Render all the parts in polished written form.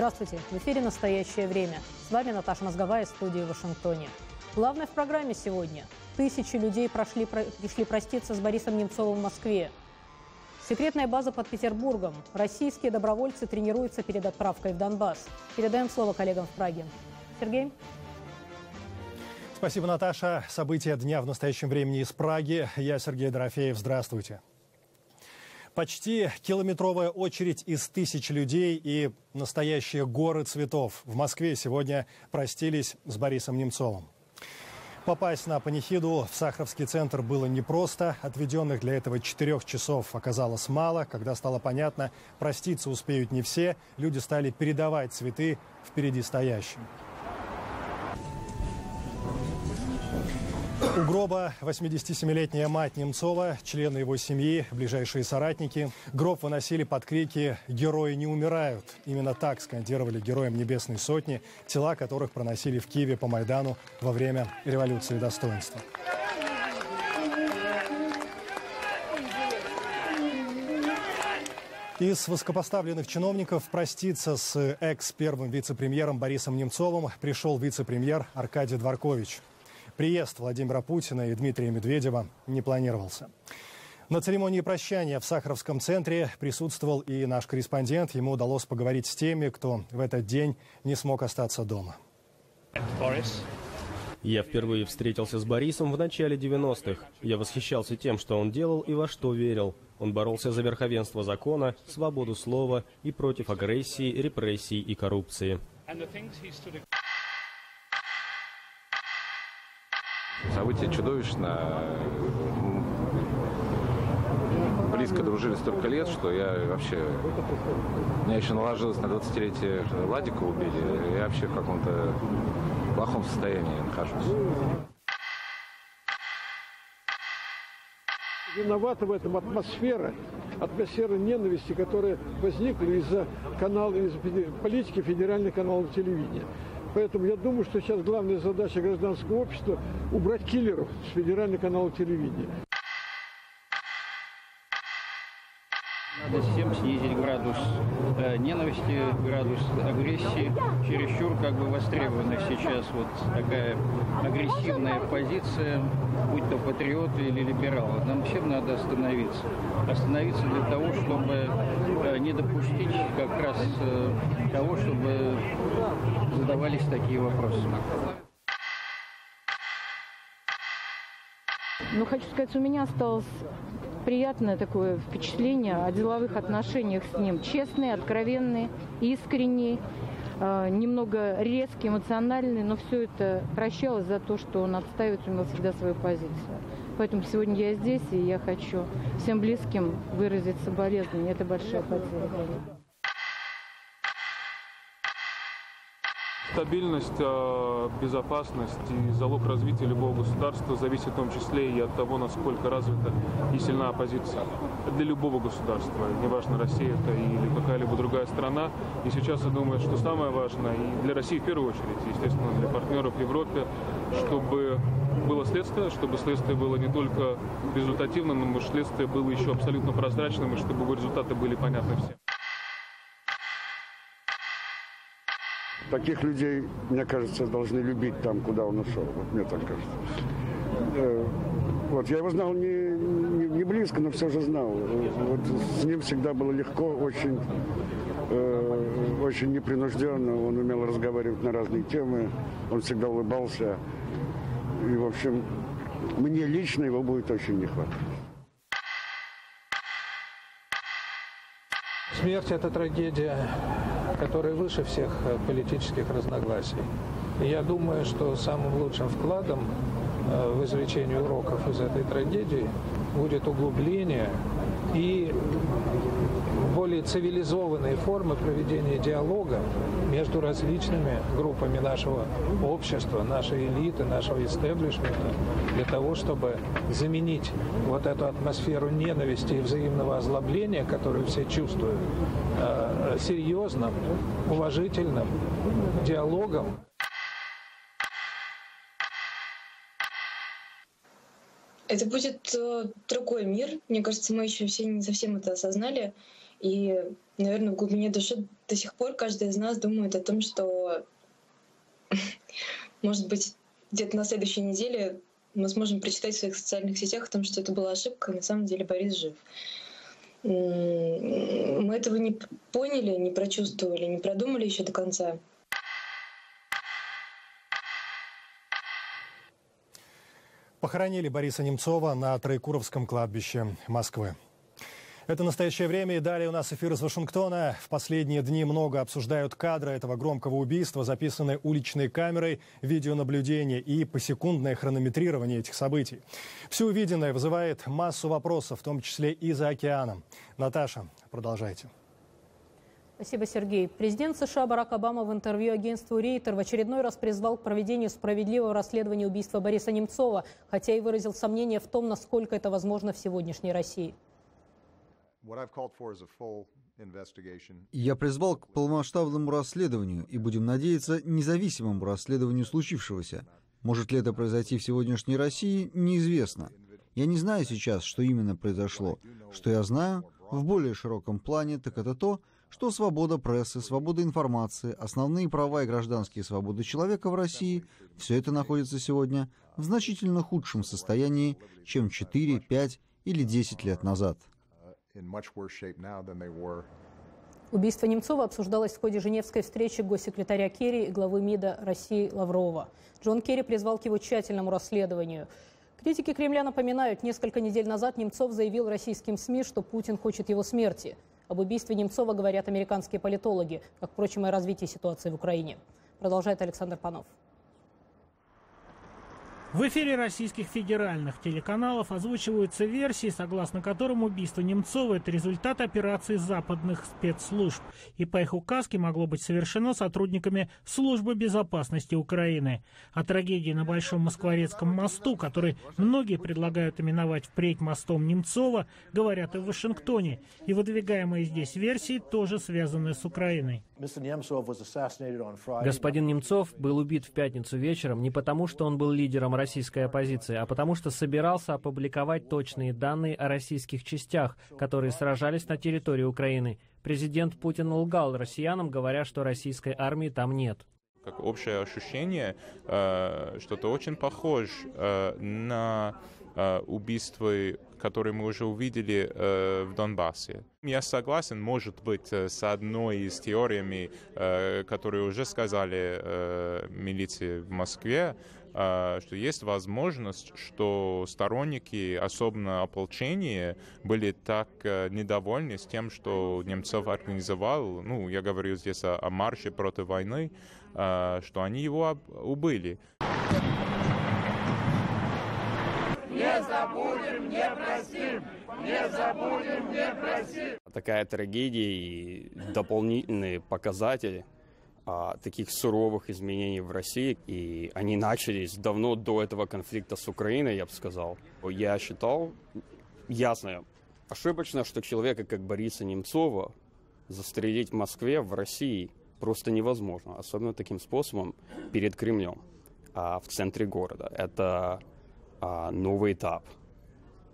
Здравствуйте! В эфире «Настоящее время». С вами Наташа Мозговая из студии в Вашингтоне. Главное в программе сегодня. Тысячи людей пришли проститься с Борисом Немцовым в Москве. Секретная база под Петербургом. Российские добровольцы тренируются перед отправкой в Донбасс. Передаем слово коллегам в Праге. Сергей? Спасибо, Наташа. События дня в настоящем времени из Праги. Я Сергей Дорофеев. Здравствуйте. Почти километровая очередь из тысяч людей и настоящие горы цветов. В Москве сегодня простились с Борисом Немцовым. Попасть на панихиду в Сахаровский центр было непросто. Отведенных для этого 4 часов оказалось мало. Когда стало понятно, проститься успеют не все, люди стали передавать цветы впереди стоящим. У гроба 87-летняя мать Немцова, члены его семьи, ближайшие соратники. Гроб выносили под крики «Герои не умирают». Именно так скандировали героям Небесной Сотни, тела которых проносили в Киеве по Майдану во время революции достоинства. Из высокопоставленных чиновников проститься с экс-первым вице-премьером Борисом Немцовым пришел вице-премьер Аркадий Дворкович. Приезд Владимира Путина и Дмитрия Медведева не планировался. На церемонии прощания в Сахаровском центре присутствовал и наш корреспондент. Ему удалось поговорить с теми, кто в этот день не смог остаться дома. Я впервые встретился с Борисом в начале 90-х. Я восхищался тем, что он делал и во что верил. Он боролся за верховенство закона, свободу слова и против агрессии, репрессий и коррупции. Событие чудовищно. Близко дружили столько лет, что я вообще... Меня еще наложилось на 20-летие Владика убили. Я вообще в каком-то плохом состоянии нахожусь. Виновата в этом атмосфера ненависти, которая возникла из-за политики федеральных каналов телевидения. Поэтому я думаю, что сейчас главная задача гражданского общества – убрать киллеров с федеральных каналов телевидения. Надо всем снизить градус ненависти, градус агрессии. Чересчур востребована сейчас вот такая агрессивная позиция, будь то патриоты или либералы. Нам всем надо остановиться. Остановиться для того, чтобы не допустить как раз того, чтобы задавались такие вопросы. Ну, хочу сказать, у меня осталось приятное такое впечатление о деловых отношениях с ним. Честные, откровенные, искренние, немного резкие, эмоциональные, но все это прощалось за то, что он отстаивает у него всегда свою позицию. Поэтому сегодня я здесь, и я хочу всем близким выразить соболезнования. Это большая потеря. Стабильность, безопасность и залог развития любого государства зависит в том числе и от того, насколько развита и сильна оппозиция. Для любого государства, неважно, Россия это или какая-либо другая страна. И сейчас я думаю, что самое важное, и для России в первую очередь, естественно, для партнеров в Европе, чтобы было следствие, чтобы следствие было не только результативным, но следствие было еще абсолютно прозрачным, и чтобы его результаты были понятны всем. Таких людей, мне кажется, должны любить там, куда он ушел. Вот мне так кажется. Вот, я его знал не близко, но все же знал. Вот, с ним всегда было легко, очень непринужденно. Он умел разговаривать на разные темы, он всегда улыбался. И, в общем, мне лично его будет очень не хватать. Смерть – это трагедия, которая выше всех политических разногласий. И я думаю, что самым лучшим вкладом в извлечение уроков из этой трагедии будет углубление и более цивилизованные формы проведения диалога между различными группами нашего общества, нашей элиты, нашего истеблишмента, для того, чтобы заменить вот эту атмосферу ненависти и взаимного озлобления, которую все чувствуют, серьезным, уважительным диалогом. Это будет другой мир. Мне кажется, мы еще все не совсем это осознали. И, наверное, в глубине души до сих пор каждый из нас думает о том, что, может быть, где-то на следующей неделе мы сможем прочитать в своих социальных сетях о том, что это была ошибка, а на самом деле Борис жив. Мы этого не поняли, не прочувствовали, не продумали еще до конца. Похоронили Бориса Немцова на Троекуровском кладбище Москвы. Это «Настоящее время», и далее у нас эфир из Вашингтона. В последние дни много обсуждают кадры этого громкого убийства, записанные уличной камерой, видеонаблюдение и посекундное хронометрирование этих событий. Все увиденное вызывает массу вопросов, в том числе и за океаном. Наташа, продолжайте. Спасибо, Сергей. Президент США Барак Обама в интервью агентству Рейтер в очередной раз призвал к проведению справедливого расследования убийства Бориса Немцова, хотя и выразил сомнение в том, насколько это возможно в сегодняшней России. Я призвал к полномасштабному расследованию и, будем надеяться, независимому расследованию случившегося. Может ли это произойти в сегодняшней России, неизвестно. Я не знаю сейчас, что именно произошло. Что я знаю, в более широком плане, так это то, что свобода прессы, свобода информации, основные права и гражданские свободы человека в России – все это находится сегодня в значительно худшем состоянии, чем 4, 5 или 10 лет назад. Убийство Немцова обсуждалось в ходе Женевской встречи госсекретаря Керри и главы МИДа России Лаврова. Джон Керри призвал к его тщательному расследованию. Критики Кремля напоминают, несколько недель назад Немцов заявил российским СМИ, что Путин хочет его смерти. Об убийстве Немцова говорят американские политологи, как, впрочем, и о развитии ситуации в Украине. Продолжает Александр Панов. В эфире российских федеральных телеканалов озвучиваются версии, согласно которым убийство Немцова – это результат операции западных спецслужб. И по их указке могло быть совершено сотрудниками Службы безопасности Украины. О трагедии на Большом Москворецком мосту, который многие предлагают именовать впредь мостом Немцова, говорят и в Вашингтоне. И выдвигаемые здесь версии тоже связаны с Украиной. Господин Немцов был убит в пятницу вечером не потому, что он был лидером российской оппозиции, а потому что собирался опубликовать точные данные о российских частях, которые сражались на территории Украины. Президент Путин лгал россиянам, говоря, что российской армии там нет. Как общее ощущение, что-то очень похоже на убийства, которые мы уже увидели в Донбассе. Я согласен, может быть, с одной из теориями, которые уже сказали милиции в Москве, что есть возможность, что сторонники, особенно ополчения, были так недовольны с тем, что Немцов организовал, я говорю здесь о марше против войны, что они его убили. Не забудем, не простим! Не забудем, не простим! Такая трагедия и дополнительные показатели таких суровых изменений в России, и они начались давно до этого конфликта с Украиной, я бы сказал. Я считал, ясно, ошибочно, что человека, как Бориса Немцова, застрелить в Москве, в России просто невозможно, особенно таким способом перед Кремлем, в центре города. Это новый этап,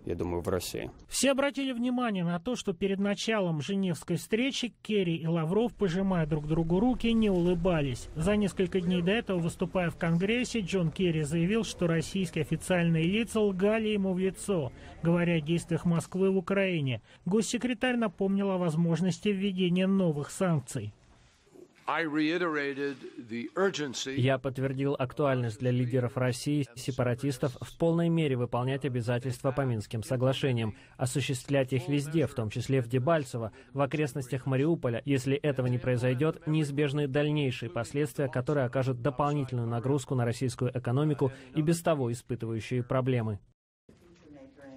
я думаю, в России. Все обратили внимание на то, что перед началом Женевской встречи Керри и Лавров, пожимая друг другу руки, не улыбались. За несколько дней до этого, выступая в Конгрессе, Джон Керри заявил, что российские официальные лица лгали ему в лицо, говоря о действиях Москвы в Украине. Госсекретарь напомнил о возможности введения новых санкций. Я подтвердил актуальность для лидеров России, сепаратистов, в полной мере выполнять обязательства по Минским соглашениям, осуществлять их везде, в том числе в Дебальцево, в окрестностях Мариуполя. Если этого не произойдет, неизбежны дальнейшие последствия, которые окажут дополнительную нагрузку на российскую экономику и без того испытывающие проблемы.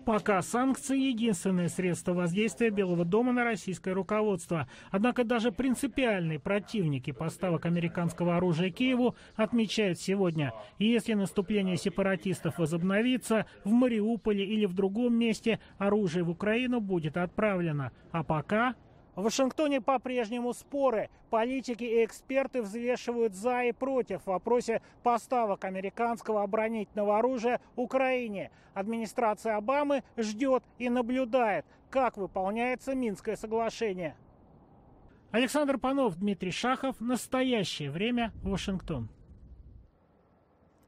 Пока санкции – единственное средство воздействия Белого дома на российское руководство. Однако даже принципиальные противники поставок американского оружия Киеву отмечают сегодня, если наступление сепаратистов возобновится, в Мариуполе или в другом месте оружие в Украину будет отправлено. А пока В Вашингтоне по-прежнему споры. Политики и эксперты взвешивают за и против в вопросе поставок американского оборонительного оружия Украине. Администрация Обамы ждет и наблюдает, как выполняется Минское соглашение. Александр Панов, Дмитрий Шахов. Настоящее время. Вашингтон.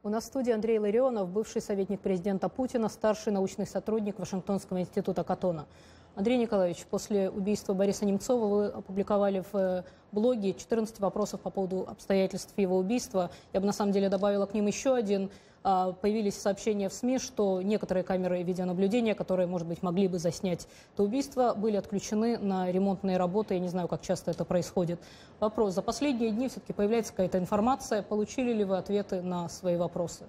У нас в студии Андрей Ларионов, бывший советник президента Путина, старший научный сотрудник Вашингтонского института Каттона. Андрей Николаевич, после убийства Бориса Немцова вы опубликовали в блоге 14 вопросов по поводу обстоятельств его убийства. Я бы на самом деле добавила к ним еще один. Появились сообщения в СМИ, что некоторые камеры видеонаблюдения, которые, может быть, могли бы заснять это убийство, были отключены на ремонтные работы. Я не знаю, как часто это происходит. Вопрос. За последние дни все-таки появляется какая-то информация. Получили ли вы ответы на свои вопросы?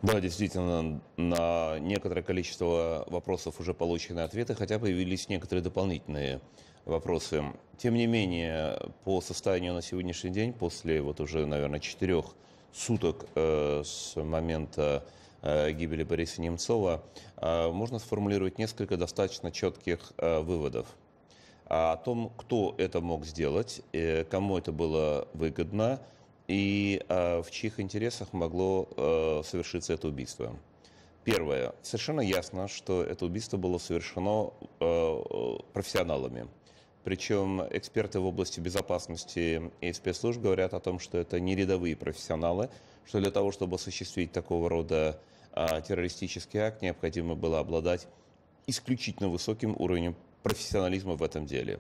Да, действительно, на некоторое количество вопросов уже получены ответы, хотя появились некоторые дополнительные вопросы. Тем не менее, по состоянию на сегодняшний день, после вот уже, наверное, 4 суток с момента гибели Бориса Немцова, можно сформулировать несколько достаточно четких выводов о том, кто это мог сделать, кому это было выгодно, и в чьих интересах могло совершиться это убийство. Первое. Совершенно ясно, что это убийство было совершено профессионалами. Причем эксперты в области безопасности и спецслужб говорят о том, что это не рядовые профессионалы, что для того, чтобы осуществить такого рода террористический акт, необходимо было обладать исключительно высоким уровнем профессионализма в этом деле.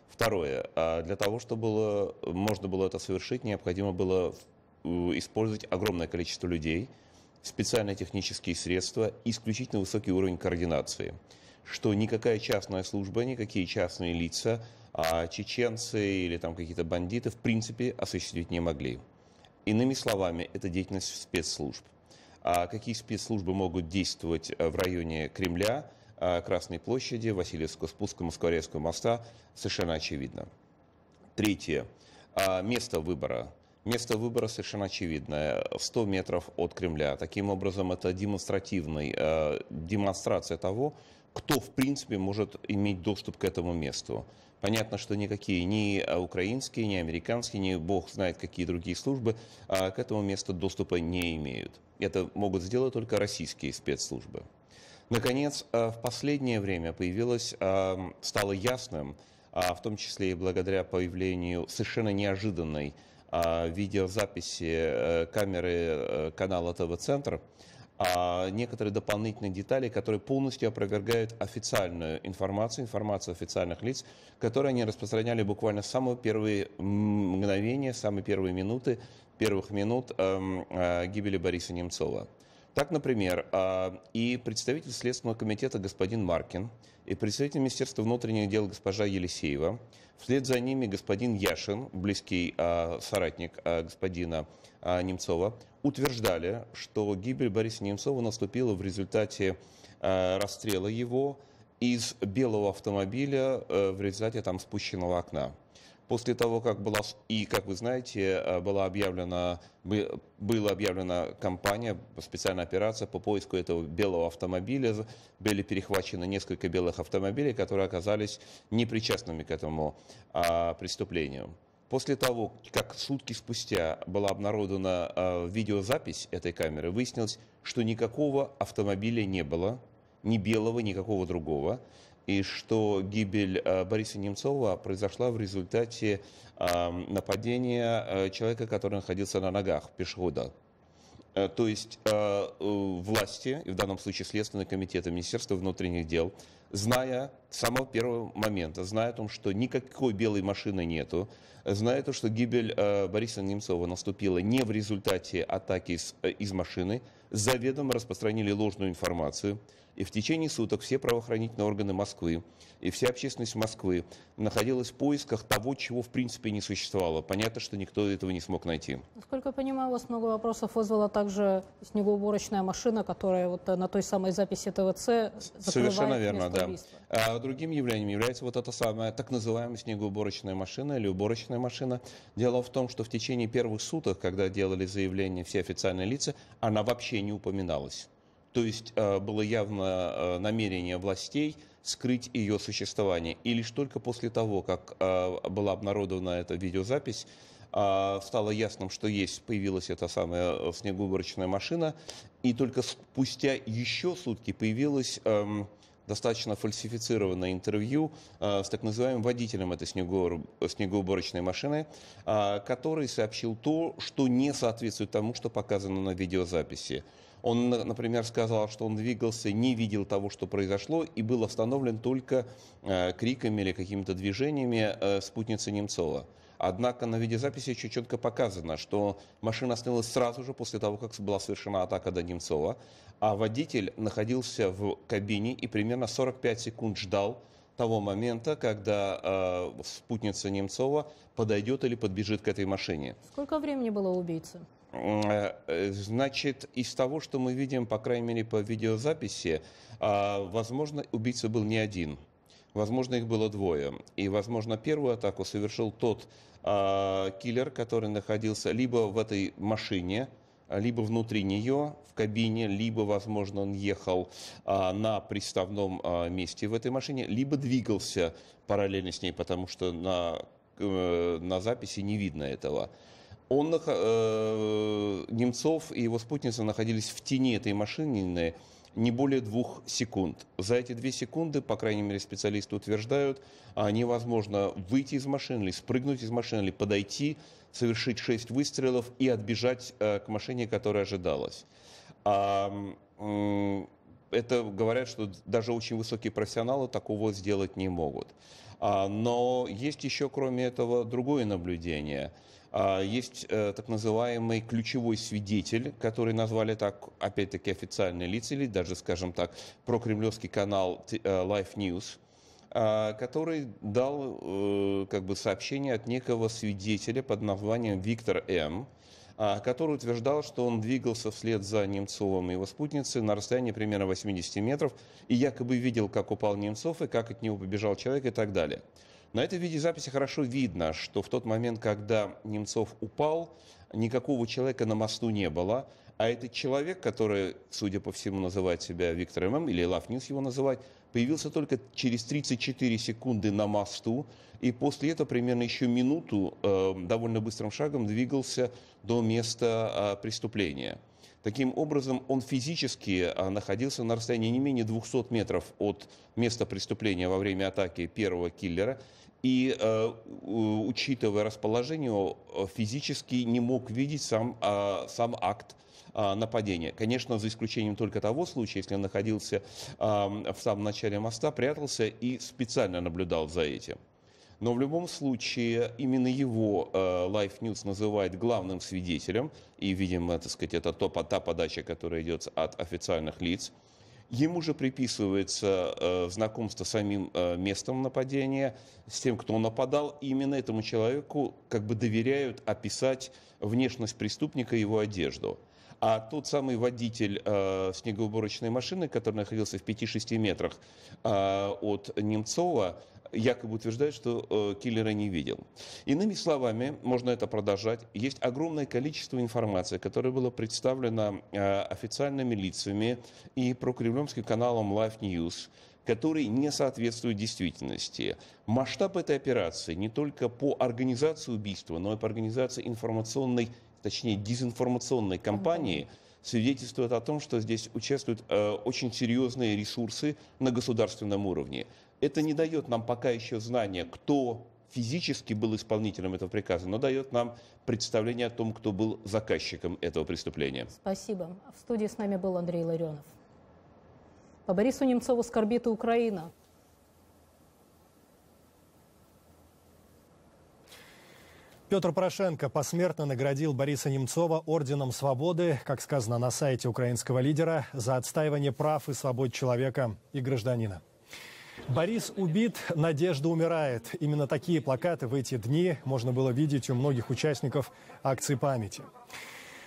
Второе. Для того, чтобы можно было это совершить, необходимо было использовать огромное количество людей, специальные технические средства, исключительно высокий уровень координации, что никакая частная служба, никакие частные лица, чеченцы или там какие-то бандиты в принципе осуществить не могли. Иными словами, это деятельность спецслужб. А какие спецслужбы могут действовать в районе Кремля, Красной площади, Васильевского спуска, Москворецкого моста, совершенно очевидно. Третье. Место выбора. Место выбора совершенно очевидное. 100 метров от Кремля. Таким образом, это демонстрация того, кто, в принципе, может иметь доступ к этому месту. Понятно, что никакие ни украинские, ни американские, ни бог знает какие другие службы к этому месту доступа не имеют. Это могут сделать только российские спецслужбы. Наконец, в последнее время стало ясным, в том числе и благодаря появлению совершенно неожиданной видеозаписи камеры канала ТВ-центр, некоторые дополнительные детали, которые полностью опровергают официальную информацию официальных лиц, которые они распространяли буквально с самого первые мгновения, самые первые минуты, первых минут гибели Бориса Немцова. Так, например, и представитель Следственного комитета господин Маркин, и представитель Министерства внутренних дел госпожа Елисеева, вслед за ними господин Яшин, близкий соратник господина Немцова, утверждали, что гибель Бориса Немцова наступила в результате расстрела его из белого автомобиля в результате там спущенного окна. После того, как была, и, как вы знаете, была объявлена кампания, специальная операция по поиску этого белого автомобиля, были перехвачены несколько белых автомобилей, которые оказались непричастными к этому преступлению. После того, как сутки спустя была обнародована видеозапись этой камеры, выяснилось, что никакого автомобиля не было, ни белого, никакого другого, и что гибель Бориса Немцова произошла в результате нападения человека, который находился на ногах, пешехода. То есть власти, и в данном случае Следственный комитет и Министерство внутренних дел, зная с самого первого момента, зная о том, что никакой белой машины нету, зная то, что гибель Бориса Немцова наступила не в результате атаки из машины, заведомо распространили ложную информацию. И в течение суток все правоохранительные органы Москвы и вся общественность Москвы находилась в поисках того, чего в принципе не существовало. Понятно, что никто этого не смог найти. Насколько я понимаю, у вас много вопросов вызвала также снегоуборочная машина, которая вот на той самой записи ТВЦ закрывает Совершенно верно, место да. убийства. А другим явлением является вот эта самая так называемая снегоуборочная машина или уборочная машина. Дело в том, что в течение первых суток, когда делали заявление все официальные лица, она вообще не упоминалась. То есть было явно намерение властей скрыть ее существование. И лишь только после того, как была обнародована эта видеозапись, стало ясным, что появилась эта самая снегоуборочная машина, и только спустя еще сутки появилось достаточно фальсифицированное интервью с так называемым водителем этой снегоуборочной машины, который сообщил то, что не соответствует тому, что показано на видеозаписи. Он, например, сказал, что он двигался, не видел того, что произошло, и был остановлен только криками или какими-то движениями спутницы Немцова. Однако на видеозаписи очень четко показано, что машина остановилась сразу же после того, как была совершена атака до Немцова, а водитель находился в кабине и примерно 45 секунд ждал того момента, когда спутница Немцова подойдет или подбежит к этой машине. Сколько времени было у убийцы? Значит, из того, что мы видим, по крайней мере, по видеозаписи, возможно, убийца был не один. Возможно, их было двое. И, возможно, первую атаку совершил тот киллер, который находился либо в этой машине, либо внутри нее, в кабине, либо, возможно, он ехал на приставном месте в этой машине, либо двигался параллельно с ней, потому что на записи не видно этого. Немцов и его спутница находились в тени этой машины не более 2 секунд. За эти 2 секунды, по крайней мере, специалисты утверждают, невозможно выйти из машины, или спрыгнуть из машины, или подойти, совершить 6 выстрелов и отбежать к машине, которая ожидалась. Это говорят, что даже очень высокие профессионалы такого сделать не могут. Но есть еще, кроме этого, другое наблюдение. Есть так называемый ключевой свидетель, который назвали так, опять-таки, официальные лица, или даже, скажем так, прокремлевский канал Life News, который дал сообщение от некого свидетеля под названием Виктор М., который утверждал, что он двигался вслед за Немцовым и его спутницей на расстоянии примерно 80 метров и якобы видел, как упал Немцов и как от него побежал человек и так далее. На этой видеозаписи хорошо видно, что в тот момент, когда Немцов упал, никакого человека на мосту не было, а этот человек, который, судя по всему, называет себя Виктором М., или Life News его называет, появился только через 34 секунды на мосту, и после этого примерно еще минуту довольно быстрым шагом двигался до места преступления. Таким образом, он физически находился на расстоянии не менее 200 метров от места преступления во время атаки первого киллера, и, учитывая расположение, физически не мог видеть сам акт нападения. Конечно, за исключением только того случая, если он находился в самом начале моста, прятался и специально наблюдал за этим. Но в любом случае именно его Life News называет главным свидетелем, и, видимо, так сказать, это та подача, которая идет от официальных лиц. Ему же приписывается знакомство с самим местом нападения, с тем, кто нападал. И именно этому человеку доверяют описать внешность преступника и его одежду. А тот самый водитель снегоуборочной машины, который находился в 5-6 метрах от Немцова, якобы утверждает, что киллера не видел. Иными словами, можно это продолжать. Есть огромное количество информации, которая была представлена официальными лицами и прокремлевским каналом Life News, который не соответствует действительности. Масштаб этой операции не только по организации убийства, но и по организации информационной, точнее дезинформационной кампании, свидетельствует о том, что здесь участвуют очень серьезные ресурсы на государственном уровне. Это не дает нам пока еще знания, кто физически был исполнителем этого приказа, но дает нам представление о том, кто был заказчиком этого преступления. Спасибо. В студии с нами был Андрей Ларионов. По Борису Немцову скорбит и Украина. Петр Порошенко посмертно наградил Бориса Немцова орденом Свободы, как сказано на сайте украинского лидера, за отстаивание прав и свобод человека и гражданина. Борис убит, надежда умирает. Именно такие плакаты в эти дни можно было видеть у многих участников акции памяти.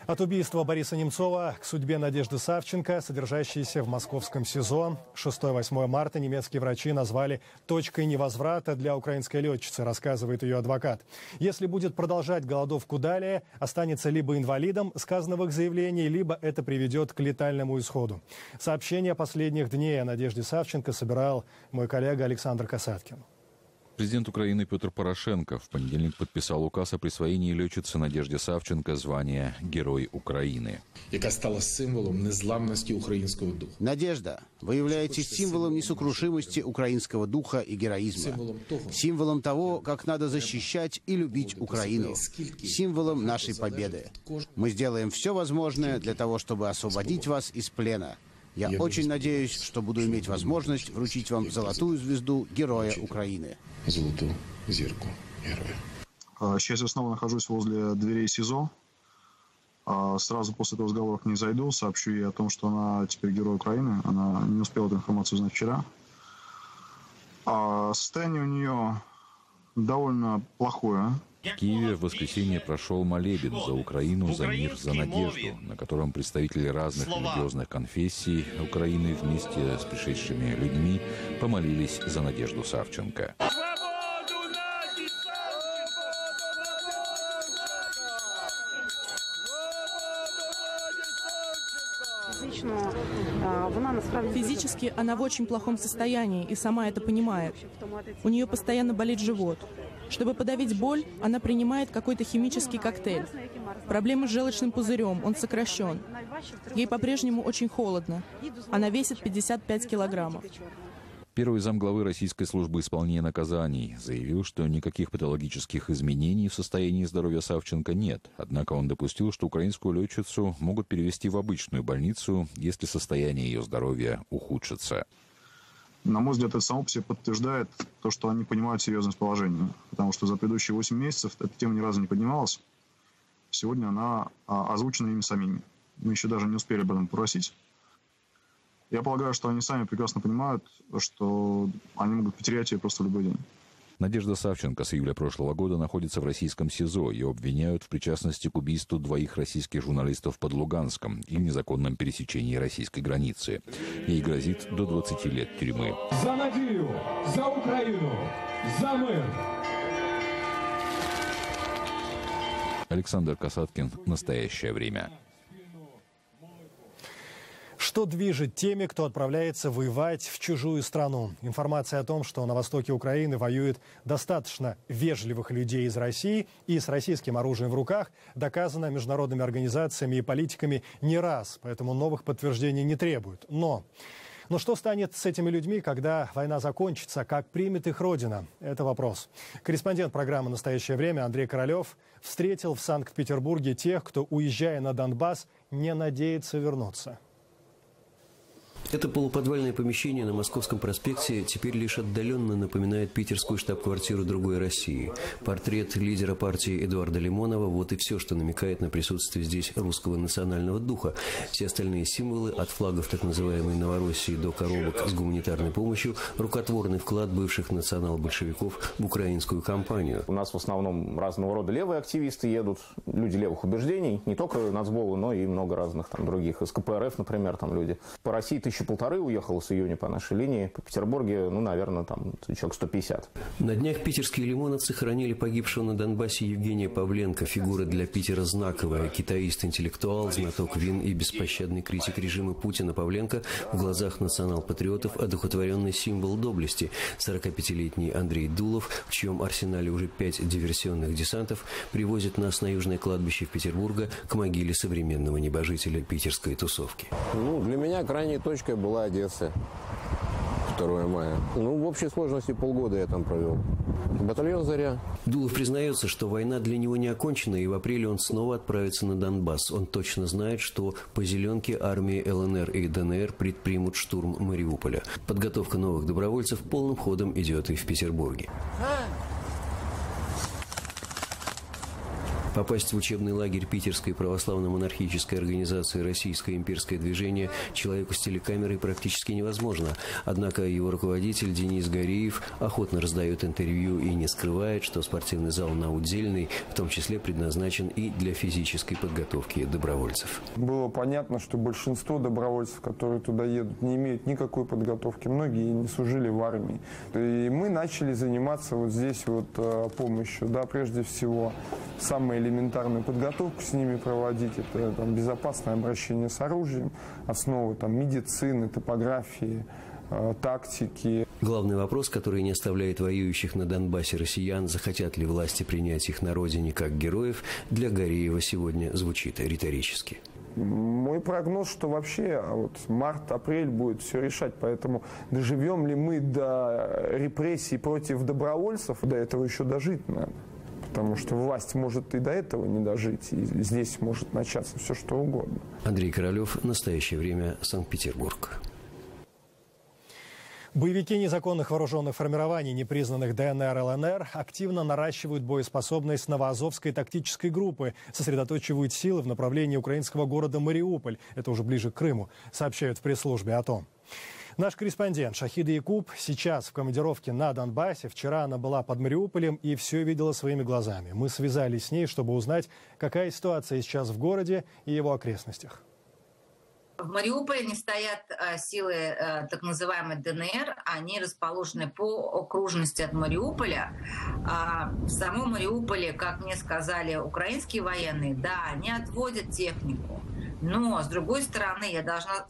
От убийства Бориса Немцова к судьбе Надежды Савченко, содержащейся в московском СИЗО. 6-8 марта немецкие врачи назвали точкой невозврата для украинской летчицы, рассказывает ее адвокат. Если будет продолжать голодовку далее, останется либо инвалидом, сказано в их заявлении, либо это приведет к летальному исходу. Сообщения последних дней о Надежде Савченко собирал мой коллега Александр Касаткин. Президент Украины Петр Порошенко в понедельник подписал указ о присвоении летчице Надежде Савченко звания Герой Украины. Яка стала символом незламности украинского духа. Надежда, вы являетесь символом несокрушимости украинского духа и героизма. Символом того, как надо защищать и любить Украину. Символом нашей победы. Мы сделаем все возможное для того, чтобы освободить вас из плена. Я очень надеюсь, что буду иметь возможность вручить вам золотую звезду Героя Украины. Золотую зірку героя. Сейчас я снова нахожусь возле дверей СИЗО. Сразу после этого разговора к ней зайду, сообщу ей о том, что она теперь Герой Украины. Она не успела эту информацию узнать вчера. Состояние у нее довольно плохое. В Киеве в воскресенье прошел молебен за Украину, за мир, за надежду, на котором представители разных религиозных конфессий Украины вместе с пришедшими людьми помолились за Надежду Савченко. Физически она в очень плохом состоянии и сама это понимает. У нее постоянно болит живот. Чтобы подавить боль, она принимает какой-то химический коктейль. Проблемы с желчным пузырем, он сокращен. Ей по-прежнему очень холодно. Она весит 55 килограммов. Первый замглавы Российской службы исполнения наказаний заявил, что никаких патологических изменений в состоянии здоровья Савченко нет. Однако он допустил, что украинскую летчицу могут перевести в обычную больницу, если состояние ее здоровья ухудшится. На мой взгляд, это само по себе подтверждает то, что они понимают серьезность положения. Потому что за предыдущие 8 месяцев эта тема ни разу не поднималась. Сегодня она озвучена ими самими. Мы еще даже не успели об этом попросить. Я полагаю, что они сами прекрасно понимают, что они могут потерять ее просто в любой день. Надежда Савченко с июля прошлого года находится в российском СИЗО. Ее обвиняют в причастности к убийству 2 российских журналистов под Луганском и в незаконном пересечении российской границы. Ей грозит до 20 лет тюрьмы. За надежду, за Украину, за мир! Александр Касаткин. Настоящее время. Что движет теми, кто отправляется воевать в чужую страну? Информация о том, что на востоке Украины воюет достаточно вежливых людей из России и с российским оружием в руках, доказана международными организациями и политиками не раз, поэтому новых подтверждений не требуют. Но что станет с этими людьми, когда война закончится? Как примет их Родина? Это вопрос. Корреспондент программы «Настоящее время» Андрей Королев встретил в Санкт-Петербурге тех, кто, уезжая на Донбасс, не надеется вернуться. Это полуподвальное помещение на Московском проспекте теперь лишь отдаленно напоминает питерскую штаб-квартиру другой России. Портрет лидера партии Эдуарда Лимонова – вот и все, что намекает на присутствие здесь русского национального духа. Все остальные символы, от флагов так называемой Новороссии до коробок с гуманитарной помощью – рукотворный вклад бывших национал-большевиков в украинскую кампанию. У нас в основном разного рода левые активисты едут, люди левых убеждений, не только нацболы, но и много разных там других. Из КПРФ, например, там люди. По России 1500 уехало с июня по нашей линии. По Петербурге, наверное, там человек 150. На днях питерские лимоновцы хоронили погибшего на Донбассе Евгения Павленко. Фигура для Питера знаковая. Китаист-интеллектуал, знаток вин и беспощадный критик режима Путина Павленко в глазах национал-патриотов одухотворенный символ доблести. 45-летний Андрей Дулов, в чьем арсенале уже 5 диверсионных десантов, привозит нас на южное кладбище в Петербурга к могиле современного небожителя питерской тусовки. Для меня крайней точкой была Одесса. 2 мая. В общей сложности полгода я там провел. Батальон «Заря». Дулов признается, что война для него не окончена, и в апреле он снова отправится на Донбасс. Он точно знает, что по зеленке армии ЛНР и ДНР предпримут штурм Мариуполя. Подготовка новых добровольцев полным ходом идет и в Петербурге. Попасть в учебный лагерь Питерской православно-монархической организации «Российское имперское движение» человеку с телекамерой практически невозможно. Однако его руководитель Денис Гариев охотно раздает интервью и не скрывает, что спортивный зал на Удельной в том числе предназначен и для физической подготовки добровольцев. Было понятно, что большинство добровольцев, которые туда едут, не имеют никакой подготовки. Многие не служили в армии. И мы начали заниматься вот здесь вот помощью. Да, прежде всего, самая элементарную подготовку с ними проводить. Это там, безопасное обращение с оружием, основы там, медицины, топографии, тактики. Главный вопрос, который не оставляет воюющих на Донбассе россиян, захотят ли власти принять их на родине как героев, для Гариева сегодня звучит риторически. Мой прогноз, что вообще вот март-апрель будет все решать, поэтому доживем ли мы до репрессий против добровольцев, до этого еще дожить надо. Потому что власть может и до этого не дожить, и здесь может начаться все что угодно. Андрей Королев, «Настоящее время», Санкт-Петербург. Боевики незаконных вооруженных формирований, непризнанных ДНР, ЛНР, активно наращивают боеспособность Новоазовской тактической группы, сосредоточивают силы в направлении украинского города Мариуполь, это уже ближе к Крыму, сообщают в пресс-службе АТО. Наш корреспондент Шахида Якуб сейчас в командировке на Донбассе. Вчера она была под Мариуполем и все видела своими глазами. Мы связались с ней, чтобы узнать, какая ситуация сейчас в городе и его окрестностях. В Мариуполе не стоят силы так называемой ДНР, они расположены по окружности от Мариуполя. В самом Мариуполе, как мне сказали украинские военные, да, они отводят технику. Но, с другой стороны, я должна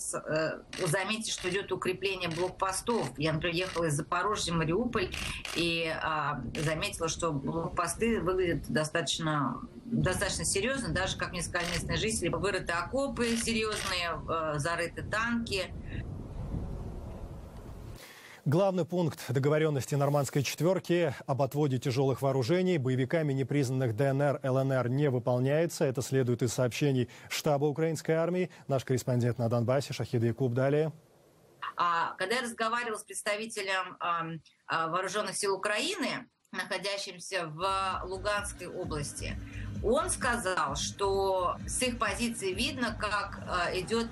заметить, что идет укрепление блокпостов. Я, например, ехала из Запорожья в Мариуполь и заметила, что блокпосты выглядят достаточно серьезно. Даже, как мне сказали местные жители, вырыты окопы серьезные, зарыты танки. Главный пункт договоренности Нормандской четверки об отводе тяжелых вооружений боевиками непризнанных ДНР, ЛНР не выполняется. Это следует из сообщений штаба украинской армии. Наш корреспондент на Донбассе Шахида Якуб далее. Когда я разговаривала с представителем вооруженных сил Украины, находящимся в Луганской области, он сказал, что с их позиции видно, как идет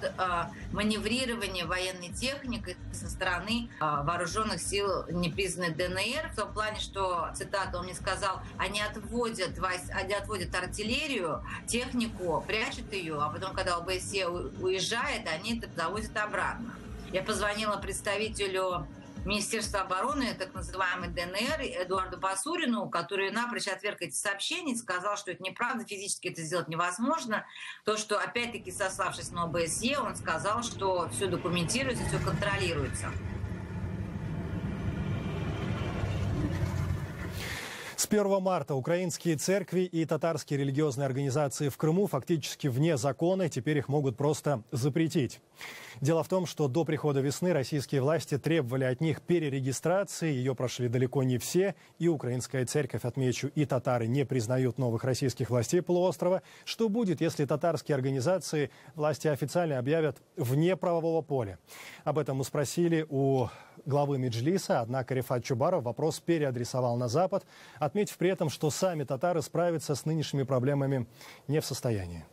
маневрирование военной техникой со стороны вооруженных сил непризнанной ДНР, в том плане, что, цитата, он мне сказал, они отводят артиллерию, технику, прячут ее, а потом, когда ОБСЕ уезжает, они это завозят обратно. Я позвонила представителю Министерства обороны, так называемой ДНР, Эдуарду Басурину, который напрочь отверг эти сообщения, сказал, что это неправда, физически это сделать невозможно. То, что, опять-таки, сославшись на ОБСЕ, он сказал, что все документируется, все контролируется. С 1 марта украинские церкви и татарские религиозные организации в Крыму фактически вне закона, теперь их могут просто запретить. Дело в том, что до прихода весны российские власти требовали от них перерегистрации, ее прошли далеко не все, и украинская церковь, отмечу, и татары не признают новых российских властей полуострова. Что будет, если татарские организации власти официально объявят вне правового поля? Об этом мы спросили у главы Меджлиса, однако Рифат Чубаров вопрос переадресовал на Запад, отметив при этом, что сами татары справиться с нынешними проблемами не в состоянии.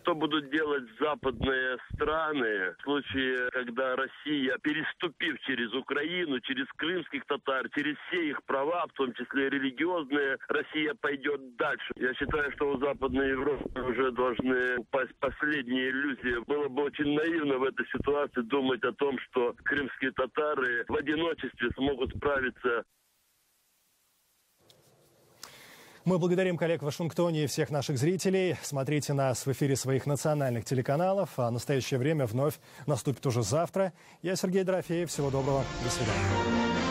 Что будут делать западные страны в случае, когда Россия, переступив через Украину, через крымских татар, через все их права, в том числе религиозные, Россия пойдет дальше. Я считаю, что у Западной Европы уже должны упасть последние иллюзии. Было бы очень наивно в этой ситуации думать о том, что крымские татары в одиночестве смогут справиться. Мы благодарим коллег в Вашингтоне и всех наших зрителей. Смотрите нас в эфире своих национальных телеканалов. А настоящее время вновь наступит уже завтра. Я Сергей Дорофеев. Всего доброго. До свидания.